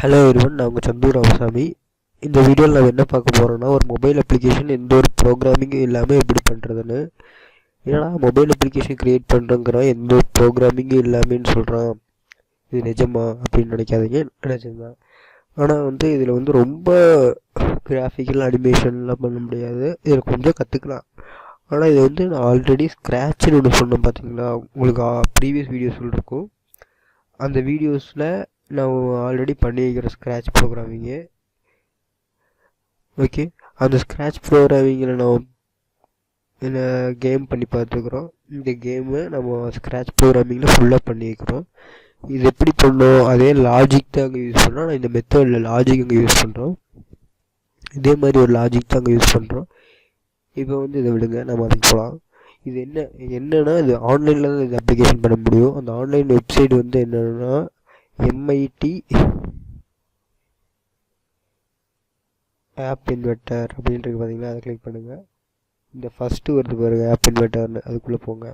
Hello everyone, நான் உங்கள் சந்து ராமசாமி. இந்த வீடியோவில் நான் என்ன பார்க்க போகிறேன்னா, ஒரு மொபைல் அப்ளிகேஷன் எந்த ஒரு ப்ரோக்ராமிங்கும் இல்லாமல் எப்படி பண்ணுறதுன்னு. ஏன்னா மொபைல் அப்ளிகேஷன் க்ரியேட் பண்ணுறங்கிறான், எந்த ஒரு ப்ரோக்ராமிங்கும் இல்லாமேன்னு சொல்கிறான். இது நிஜமா அப்படின்னு நினைக்காதீங்க, நிஜம்தான். ஆனால் இதில் ரொம்ப கிராஃபிக்கல் அனிமேஷன்லாம் பண்ண முடியாது. இதில் கொஞ்சம் கற்றுக்கலாம். ஆனால் இது நான் ஆல்ரெடி ஸ்க்ராட்ச்னு ஒன்று சொன்னேன் பார்த்தீங்களா, உங்களுக்கு ப்ரீவியஸ் வீடியோஸில் இருக்கும். அந்த வீடியோஸில் நான் ஆல்ரெடி பண்ணி வைக்கிற ஸ்க்ராட்ச் ப்ரோக்ராமிங்கு. ஓகே, அந்த ஸ்க்ராட்ச் ப்ரோக்ராமிங்கில் நான் என்ன கேம் பண்ணி பார்த்துக்கிறோம். இந்த கேமு நம்ம ஸ்க்ராட்ச் ப்ரோக்ராமிங்கில் ஃபுல்லாக பண்ணி வைக்கிறோம். இது எப்படி பண்ணோம், அதே லாஜிக் தான் அங்கே யூஸ் பண்ணுறோம். நான் இந்த மெத்தடில் லாஜிக் அங்கே யூஸ் பண்ணுறோம். இதே மாதிரி ஒரு லாஜிக் தான் அங்கே யூஸ் பண்ணுறோம். இப்போ இதை விடுங்க, நம்ம அதுக்கு போகலாம். இது என்னன்னா இது ஆன்லைனில் தான் இது அப்ளிகேஷன் பண்ண முடியும். அந்த ஆன்லைன் வெப்சைட் என்னென்னா எம்ஐடி ஆப் இன்வெர்ட்டர் அப்படின்றது பார்த்தீங்கன்னா, அதை கிளிக் பண்ணுங்கள். இந்த ஃபஸ்ட்டு வருது பாருங்கள், ஆப் இன்வெர்ட்டர்னு, அதுக்குள்ளே போங்க.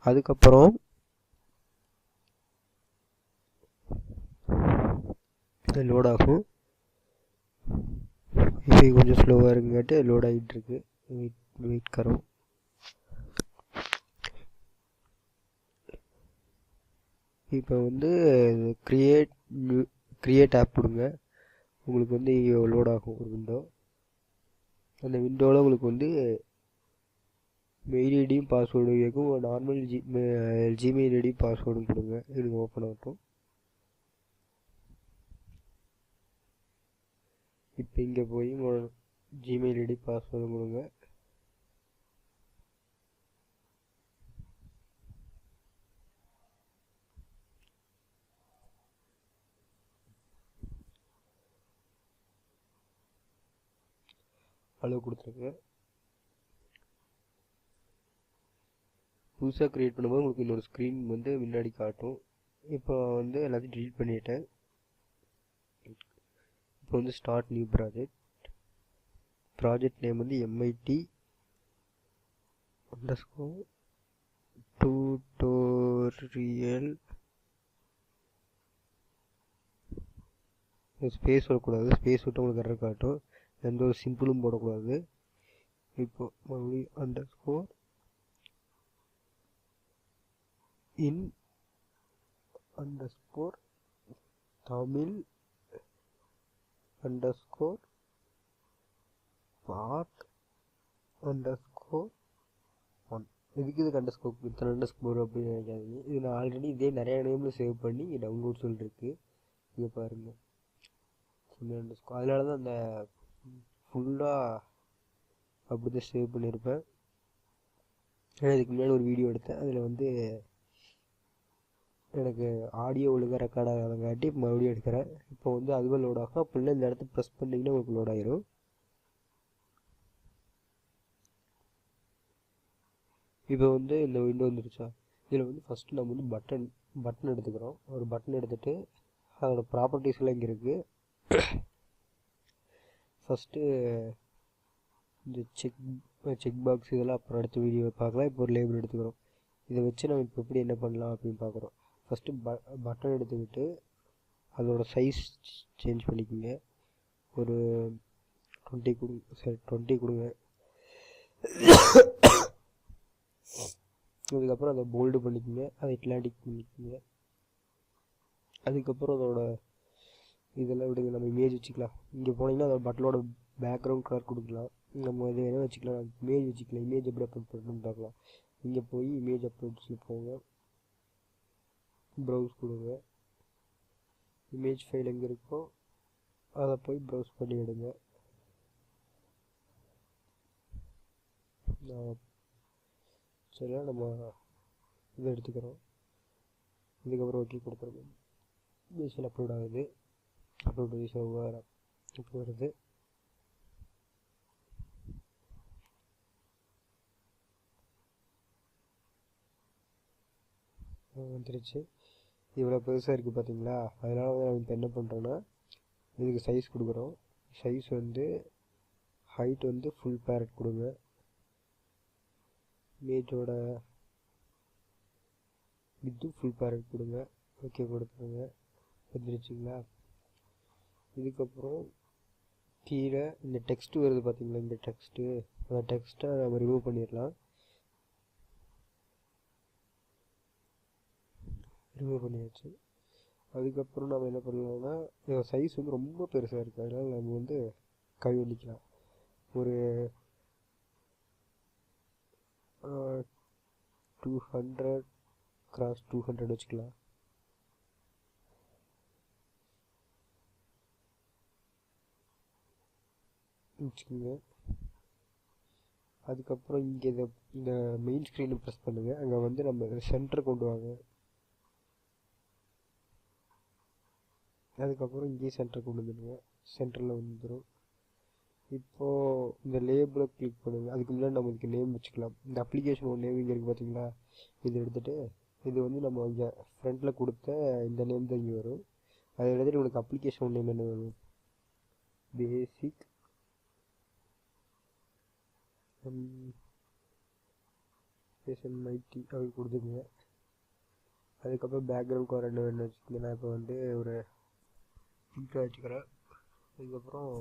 அதுக்கப்புறம் இது லோட் ஆகும். இப்போ கொஞ்சம் ஸ்லோவாக இருக்குங்காட்டி லோட் ஆகிட்டுருக்கு. வெயிட் கரோம். இப்போ கிரியேட் ஆப் கொடுங்க. உங்களுக்கு லோட் ஆகும் ஒரு விண்டோ. அந்த விண்டோவில் உங்களுக்கு மெயில் ஐடியும் பாஸ்வேர்டும் கேட்கும். நார்மல் ஜிமெயில் ஐடியும் பாஸ்வேர்டும் கொடுங்க. இது ஓப்பன் ஆகட்டும். இப்போ இங்கே போய் ஜிமெயில் ஐடி பாஸ்வேர்டும் கொடுங்க. அளவு கொடுத்துருங்க. புதுசாக க்ரியேட் பண்ணும்போது உங்களுக்கு இன்னொரு ஸ்க்ரீன் முன்னாடி காட்டும். இப்போ எல்லாத்தையும் டெலீட் பண்ணிட்டேன். இப்போ start new project name MIT underscore tutorial. Space வரக்கூடாது, ஸ்பேஸ் விட்டு உங்களுக்கு எரர் காட்டும். எந்த ஒரு சிம்பிளும் போடக்கூடாது. இப்போ மறுபடியும் underscore in underscore Tamil underscore part underscore 1. இதுக்கு அண்டர்ஸ்கோர் இத்தனை அண்டர்ஸ்கோர் அப்படின்னு நினைக்காதீங்க. இது நான் ஆல்ரெடி இதே நிறைய நேமில் சேவ் பண்ணி டவுன்லோட் சொல்லிருக்கு. இங்கே பாருங்கள், சின்ன அண்டர்ஸ்கோர். அதனால தான் அந்த ஃபுல்லாக அப்படி தான் சேவ் பண்ணியிருப்பேன். ஏன்னா இதுக்கு முன்னாடி ஒரு வீடியோ எடுத்தேன். அதில் எனக்கு ஆடியோ ஒழுங்காக ரெக்கார்ட் ஆகாதங்காட்டி மறுபடியும் எடுக்கிறேன். இப்போ அதுவே லோட் ஆகும். அப்படின்னா இந்த இடத்த ப்ரெஸ் பண்ணிங்கன்னா உங்களுக்கு லோட் ஆகிரும். இப்போ இந்த விண்டோ வந்துருச்சா. இதில் ஃபஸ்ட்டு நம்ம பட்டன் எடுத்துக்கிறோம். ஒரு பட்டன் எடுத்துகிட்டு அதோட ப்ராப்பர்ட்டிஸ்லாம் இங்கே இருக்குது. ஃபஸ்ட்டு இந்த செக் பாக்ஸ் இதெல்லாம் அப்புறம் அடுத்த வீடியோ பார்க்கலாம். இப்போ ஒரு லேபிள் எடுத்துக்கிறோம். இதை வச்சு நம்ம இப்போ எப்படி என்ன பண்ணலாம் அப்படின்னு பார்க்குறோம். ஃபஸ்ட்டு பட்டன் எடுத்துக்கிட்டு அதோட சைஸ் சேஞ்ச் பண்ணிக்கோங்க. ஒரு 20 கொடுங்க. சரி, 20 கொடுங்க. அதுக்கப்புறம் அதை போல்டு பண்ணிக்கோங்க, அதை இட்லாண்டிக் பண்ணிக்கோங்க. அதுக்கப்புறம் அதோட இதெல்லாம் விடுங்க, நம்ம இமேஜ் வச்சுக்கலாம். இங்கே போனீங்கன்னா அதோட பட்டனோட பேக்ரவுண்ட் கலர் கொடுக்கலாம். நம்ம இதை என்ன வச்சுக்கலாம், இமேஜ் வச்சுக்கலாம். இமேஜ் எப்படி அப்லோட் பண்ணணும்னு பார்க்கலாம். இங்கே போய் இமேஜ் அப்லோட்ஸில் போங்க, ப்ரௌஸ் கொடுங்க. இமேஜ் ஃபைல் எங்கே இருக்கோ அதை போய் ப்ரௌஸ் பண்ணி எடுங்க. சரியா, நம்ம இதை எடுத்துக்கிறோம். இதுக்கப்புறம் ஓகே கொடுத்துருக்கோம். இமேஜில் அப்லோட் ஆகுது. அப்லோட் இப்போ வருது. வந்துருச்சு. இவ்வளோ பெருசாக இருக்குது பார்த்தீங்களா. அதனால் நான் இப்போ என்ன பண்ணுறேன்னா, இதுக்கு சைஸ் கொடுக்குறோம். சைஸ் ஹைட் ஃபுல் பேரட் கொடுங்க. இமேஜோட வித்து ஃபுல் பேரட் கொடுங்க. ஓகே கொடுத்துருங்க. வந்துருச்சுங்களா. இதுக்கப்புறம் கீழே இந்த டெக்ஸ்ட் வருது பார்த்தீங்களா, இந்த டெக்ஸ்ட்டு, அந்த டெக்ஸ்ட்டை நம்ம ரிமூவ் பண்ணிடலாம். ரிமூவ் பண்ணியாச்சு. அதுக்கப்புறம் நம்ம என்ன பண்ணலாம்னா, சைஸ் வந்து ரொம்ப பெருசாக இருக்குது, அதனால் நம்ம வந்து கை வலிக்கலாம். ஒரு 200x200 வச்சுக்கலாம். வச்சுக்கோங்க. அதுக்கப்புறம் இங்கே இந்த மெயின் ஸ்க்ரீனை ப்ரெஸ் பண்ணுங்கள். அங்கே வந்து நம்ம சென்டர் கொண்டு வாங்க. அதுக்கப்புறம் இங்கேயே சென்டர் கொண்டு வந்துடுங்க. சென்டரில் வந்துடும். இப்போது இந்த லேபிளை கிளிக் பண்ணுங்கள். அதுக்கு முன்னாடி நம்ம இதுக்கு நேம் வச்சுக்கலாம். இந்த அப்ளிகேஷனோட நேம் இங்கே இருக்குது பார்த்தீங்களா, இது எடுத்துகிட்டு இது வந்து நம்ம இங்கே ஃப்ரண்ட்டில் கொடுத்த இந்த நேம் தான் இங்கே வரும். அதை எடுத்துகிட்டு உங்களுக்கு அப்ளிகேஷன் நேம் என்ன வேணும், பேசிக் மைட்டி அப்படி கொடுத்துக்குங்க. அதுக்கப்புறம் பேக்ரவுண்ட் கவர் என்ன வேணும்னு வச்சுக்கோங்க. நான் இப்போ வந்து ஒரு பிங்காக வச்சுக்கிறேன். அதுக்கப்புறம்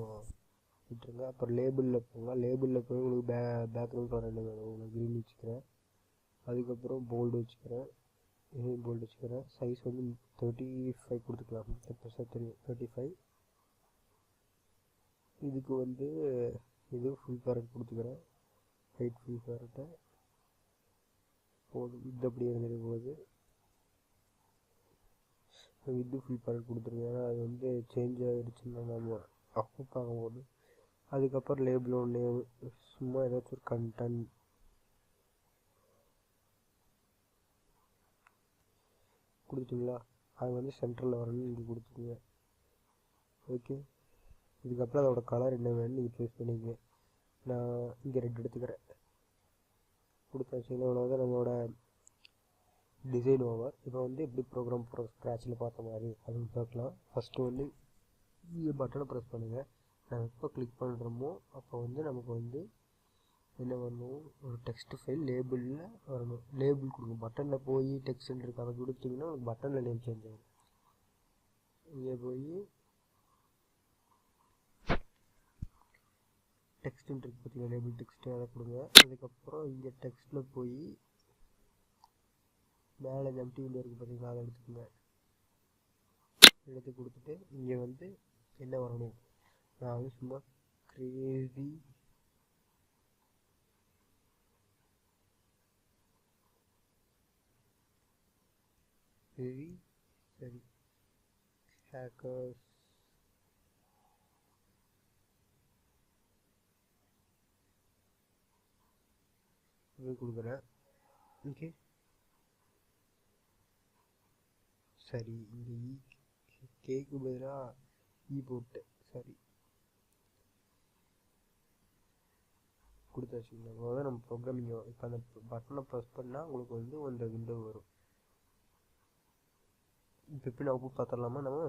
விட்டுருங்க. அப்புறம் லேபிளில் போங்க. லேபிளில் போய் உங்களுக்கு பேக்ரவுண்ட் கவர் என்ன வேணும், உங்களுக்கு க்ரீன் வச்சுக்கிறேன். அதுக்கப்புறம் போல்டு வச்சுக்கிறேன். போல்டு வச்சுக்கிறேன். சைஸ் வந்து 35 கொடுத்துக்கலாம். 35. இதுக்கு வந்து இது ஃபுல் பேரட் கொடுத்துக்கிறேன். ஹைட் ஃபுல் பேரட்டை போதும். இது அப்படியே இருந்துட்டு போகுது. இது ஃபுல் பேரட் கொடுத்துருங்க, ஏன்னா அது வந்து சேஞ்ச் ஆகிடுச்சுன்னா நம்ம அப்போ பார்க்கும்போது. அதுக்கப்புறம் லேபிளோட நேம் சும்மா ஏதாச்சும் ஒரு கண்டென்ட் கொடுத்துட்டிங்களா, அது வந்து சென்டரில் வரணும்னு இங்கே கொடுத்துருங்க. ஓகே. இதுக்கப்புறம் அதோட கலர் என்ன வேணும்னு நீங்கள் சூஸ் பண்ணிக்கங்க. நான் இங்கே ரெட் எடுத்துக்கிறேன். கொடுத்தாச்சுன்னா அவ்வளோதான் நம்மளோட டிசைன் ஓவர். இப்போ வந்து எப்படி ப்ரோக்ராம் ஸ்க்ராட்சில் பார்த்த மாதிரி அப்படின்னு பார்க்கலாம். ஃபஸ்ட்டு வந்து இங்கே பட்டனை ப்ரெஸ் பண்ணுங்கள். நம்ம எப்போ கிளிக் பண்ணுறோமோ அப்போ வந்து நமக்கு வந்து என்ன வரணும், ஒரு டெக்ஸ்ட் ஃபைல் லேபிளில் வரணும். லேபிள் கொடுங்க. பட்டனில் போய் டெக்ஸ்ட் இருக்கு, அதை கொடுத்தீங்கன்னா உங்களுக்கு பட்டனில் நேம் சேஞ்ச் ஆகும். இங்கே போய் டெக்ஸ்ட்டுன்னு இருக்குது பார்த்தீங்கன்னா, லேபிள் டெக்ஸ்ட்டு, அதை கொடுங்க. அதுக்கப்புறம் இங்கே டெக்ஸ்ட்டில் போய் மேலே எம்டி விண்டோ இருக்குது பார்த்தீங்களா, அதை எடுத்துக்கோங்க. எடுத்து கொடுத்துட்டு இங்கே வந்து என்ன வரணும், நான் வந்து சும்மா கிரேசி சரி ஹேக்கர்ஸ் கொடுக்குறேன். ஓகே. சரி, இங்கே கேக்கு பதிலாக போட்டு சரி கொடுத்தாச்சுங்க. அவ்வளோதான் நம்ம ப்ரோக்ராமிங். இப்போ அந்த பட்டனை ப்ரெஸ் பண்ணால் உங்களுக்கு வந்து அந்த விண்டோ வரும். இப்போ எப்படி அவுட்புட் பார்த்துடலாமா நம்ம.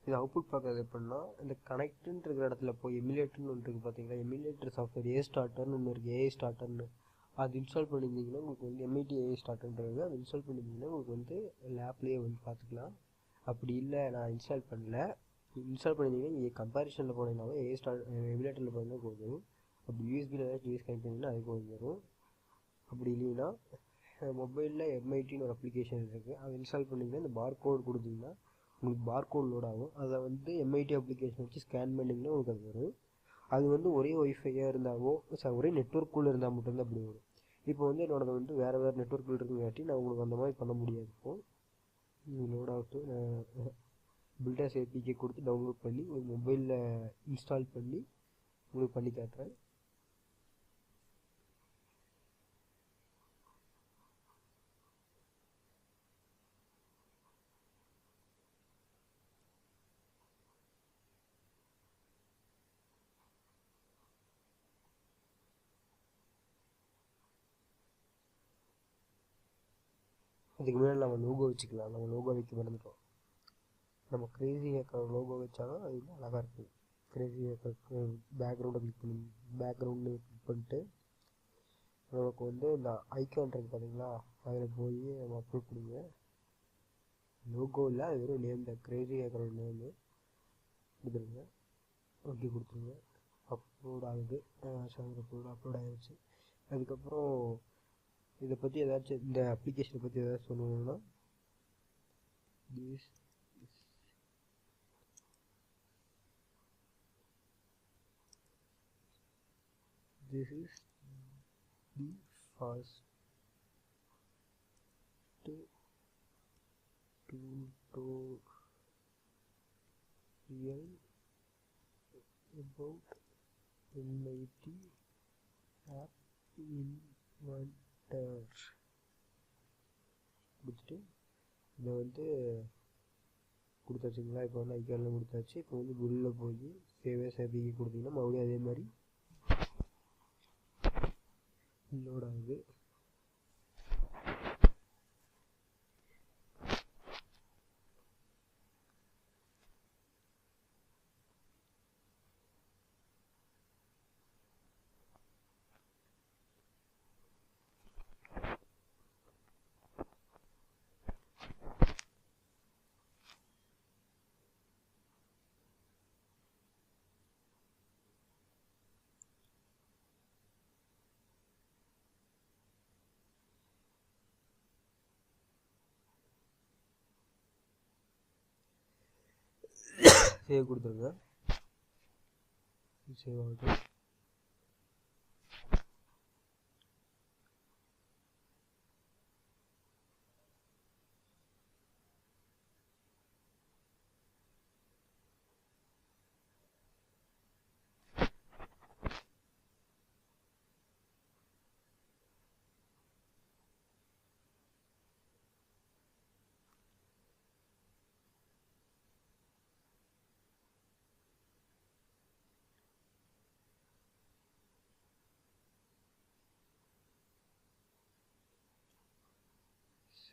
இது அவுட்புட் பார்க்குறது எப்படின்னா, இந்த கனெக்ட்ன்ற இருக்கிற இடத்துல போய் எமுலேட்டர்னு ஒன்று இருக்குது பார்த்தீங்களா, எமுலேட்டர் சாஃப்ட்வேர் ஏ ஸ்டார்டர்னு ஒன்று இருக்குது, ஏஐ ஸ்டார்டர்னு. அது இன்ஸ்டால் பண்ணியிருந்தீங்கன்னா உங்களுக்கு வந்து எம்ஐடி ஏஐ ஸ்டார்டர்ன்றது அது இன்ஸ்டால் பண்ணியிருந்தீங்கன்னா உங்களுக்கு வந்து லேப்லேயே வந்து பார்த்துக்கலாம். அப்படி இல்லை நான் இன்ஸ்டால் பண்ணல, இன்ஸ்டால் பண்ணியிருந்தீங்கன்னா இங்கே கம்பேரிஷனில் போனீங்கன்னாவே ஏஐ எமுலேட்டரில் போனீங்கன்னா போதும். அப்படி யூஎஸ்பியில் ஏதாச்சும் யூஎஸ் கனெக்ட் பண்ணிங்கன்னா அதுக்கு வந்துடும். அப்படி இல்லைன்னா மொபைலில் எம்ஐடின்னு ஒரு அப்ளிகேஷன் இருக்குது, அதை இன்ஸ்டால் பண்ணிங்கன்னா இந்த பார்கோடு கொடுத்தீங்கன்னா உங்களுக்கு பார்கோட் லோட் ஆகும். அதை வந்து எம்ஐடி அப்ளிகேஷன் வச்சு ஸ்கேன் பண்ணிங்கன்னா உங்களுக்கு அது வரும். அது வந்து ஒரே ஒய்ஃபையாக இருந்தாவோ ஒரே நெட்ஒர்க்குள்ளே இருந்தால் மட்டும்தான் அப்படி வரும். இப்போ வந்து என்னோடது வந்து வேறு நெட்ஒர்க்கில் இருக்குங்காட்டி நான் உங்களுக்கு அந்த மாதிரி பண்ண முடியாது. இப்போது லோட் ஆகட்டும். பில்டர்ஸ் ஏபிகே கொடுத்து டவுன்லோட் பண்ணி உங்களுக்கு மொபைலில் இன்ஸ்டால் பண்ணி உங்களுக்கு பண்ணி காட்டுறேன். அதுக்கு முன்னாடி நம்ம லோகோ வச்சுக்கலாம். நம்ம லோகோ வைக்க மறந்துட்டோம். நம்ம கிரேசி ஹேக்கர் லோகோ வச்சாலும் அது வந்து அழகாக இருக்குது. கிரேசி ஹேக்கருக்கு பேக்ரவுண்டை கிளிக் பண்ணி பேக்ரவுண்டு கிளிக் பண்ணிட்டு நமக்கு வந்து இந்த ஐக்கான் இருக்குது பார்த்தீங்களா, அதில் போய் நம்ம அப்லோட் பண்ணுங்க. லோகோ இல்லை, அது வெறும் நேம் தான். கிரேசி ஹேக்கரோட நேமு கொடுத்துருங்க. ஓகே கொடுத்துருங்க. அப்லோட் ஆகுது. அப்லோட் ஆகிடுச்சு. அதுக்கப்புறம் இதை பற்றி ஏதாச்சும், இந்த அப்ளிகேஷனை பற்றி ஏதாச்சும் சொல்லணும்னா, this is the first tutorial about MIT app inventor. கொடுத்துட்டு இதை கொடுத்தாச்சுங்களா. இப்போ ஐக்கானில் கொடுத்தாச்சு. இப்போ குளில் போய் சேவே சேபிக்கு கொடுத்தீங்கன்னா மறுபடியும் அதே மாதிரி லோட் ஆகுது. சேவ் கொடுத்துருங்க. சேவ் ஆகுது.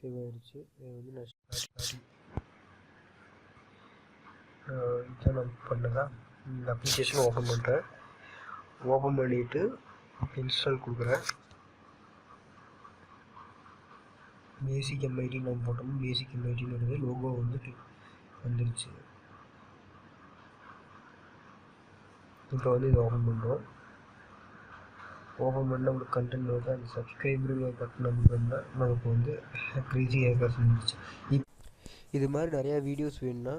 சேவ் ஆகிடுச்சு. இதை நான் இதான் நான் பண்ணதா. இந்த அப்ளிகேஷன் ஓப்பன் பண்ணுறேன். ஓப்பன் பண்ணிவிட்டு இன்ஸ்டால் கொடுக்குறேன். பேசிக் MIT நம்ம போட்டோம். பேசிக் MITன்னு இருக்குது. லோகோ வந்துருச்சு. இப்போ இதை ஓப்பன் பண்ணுறோம். ஓப்பன் பண்ண ஒரு கண்டென்ட் வருது. அந்த சப்ஸ்கிரைபருங்க பட்டன் அமுக்குனா நமக்கு கிரேசி ஹேக்கர்ஸ் வந்துருச்சு. இது மாதிரி நிறையா வீடியோஸ் வேணும்னா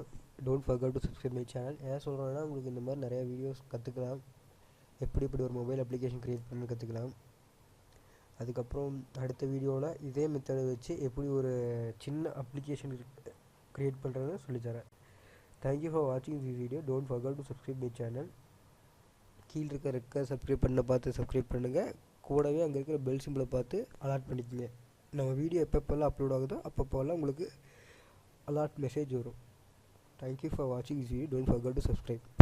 don't forget to subscribe my channel. ஏன் சொல்கிறேன்னா, உங்களுக்கு இந்த மாதிரி நிறையா வீடியோஸ் கற்றுக்கலாம். எப்படி ஒரு மொபைல் அப்ளிகேஷன் க்ரியேட் பண்ணி கற்றுக்கலாம். அதுக்கப்புறம் அடுத்த வீடியோவில் இதே மெத்தடை வச்சு எப்படி ஒரு சின்ன அப்ளிகேஷன் க்ரியேட் பண்ணுறதுன்னு சொல்லித்தரேன். தேங்க்யூ ஃபார் வாட்சிங் this video. Don't forget to subscribe my channel. கீழே இருக்க சப்ஸ்கிரைப் பார்த்து சப்ஸ்கிரைப் பண்ணுங்கள். கூடவே அங்கே இருக்கிற பெல் சிம்பிளை பார்த்து அலாட் பண்ணிக்கோங்க. நம்ம வீடியோ எப்பப்போல்லாம் அப்லோட் ஆகுதோ அப்பப்போல்லாம் உங்களுக்கு அலாட் மெசேஜ் வரும். Thank you for watching this video. Don't forget to subscribe.